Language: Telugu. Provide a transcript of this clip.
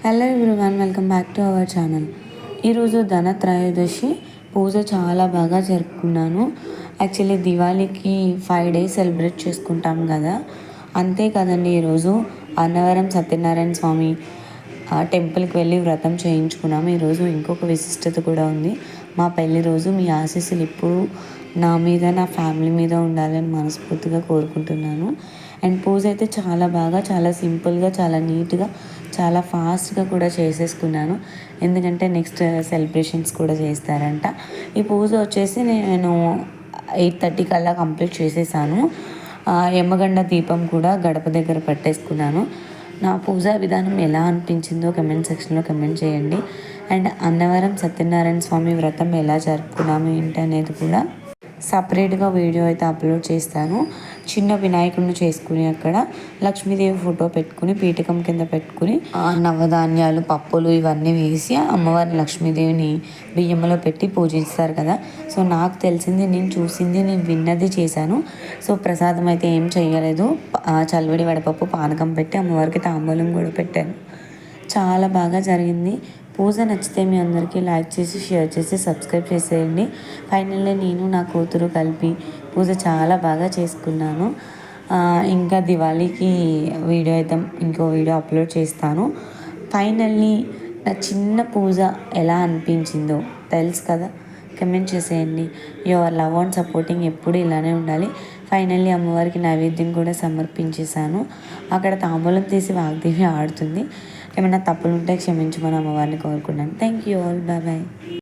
Hello everyone, welcome back to our channel. ఈరోజు ధనత్రయోదశి పూజ చాలా బాగా జరుపుకున్నాను. యాక్చువల్లీ దివాళీకి 5 days సెలబ్రేట్ చేసుకుంటాం కదా, అంతే కదండి. ఈరోజు అన్నవరం సత్యనారాయణ స్వామి టెంపుల్కి వెళ్ళి వ్రతం చేయించుకున్నాము. ఈరోజు ఇంకొక విశిష్టత కూడా ఉంది. మా పెళ్లి రోజు మీ ఆశీస్సులు ఇప్పుడు నా మీద, నా ఫ్యామిలీ మీద ఉండాలని మనస్ఫూర్తిగా కోరుకుంటున్నాను. అండ్ పూజ అయితే చాలా బాగా, చాలా సింపుల్గా, చాలా నీట్గా, చాలా ఫాస్ట్గా కూడా చేసేసుకున్నాను. ఎందుకంటే నెక్స్ట్ సెలబ్రేషన్స్ కూడా చేస్తారంట. ఈ పూజ వచ్చేసి నేను 8:30 కల్లా కంప్లీట్ చేసేసాను. యమగండ దీపం కూడా గడప దగ్గర పెట్టేసుకున్నాను. నా పూజా విధానం ఎలా అనిపించిందో కమెంట్ సెక్షన్లో కమెంట్ చేయండి. అండ్ అన్నవరం సత్యనారాయణ స్వామి వ్రతం ఎలా జరుపుకున్నాము ఏంటి అనేది కూడా సపరేట్గా వీడియో అయితే అప్లోడ్ చేస్తాను. చిన్న వినాయకుడిని చేసుకుని అక్కడ లక్ష్మీదేవి ఫోటో పెట్టుకుని పీఠకం కింద పెట్టుకుని నవధాన్యాలు, పప్పులు ఇవన్నీ వేసి అమ్మవారిని లక్ష్మీదేవిని బియ్యంలో పెట్టి పూజిస్తారు కదా. సో నాకు తెలిసింది, నేను చూసింది, నేను విన్నది చేశాను. సో ప్రసాదం అయితే ఏం చేయలేదు. చల్వడి వడపప్పు పానకం పెట్టి అమ్మవారికి తాంబూలం కూడా పెట్టాను. చాలా బాగా జరిగింది. పూజ నచ్చితే మీ అందరికీ లైక్ చేసి, షేర్ చేసి, సబ్స్క్రైబ్ చేసేయండి. ఫైనల్లీ నేను నా కూతురు కలిపి పూజ చాలా బాగా చేసుకున్నాను. ఇంకా దివాళీకి వీడియో అయితే ఇంకో వీడియో అప్లోడ్ చేస్తాను. ఫైనల్లీ నా చిన్న పూజ ఎలా అనిపించిందో తెలుసు కదా, కమెంట్ చేసేయండి. యువర్ లవ్ అండ్ సపోర్టింగ్ ఎప్పుడు ఇలానే ఉండాలి. ఫైనల్లీ అమ్మవారికి నైవేద్యం కూడా సమర్పించేశాను. అక్కడ తాంబూలం తీసి వాగ్దేవి ఆడుతుంది. ఏమైనా తప్పులు ఉంటే క్షమించమని అమ్మవారిని కోరుకున్నాను. Thank you all, bye bye.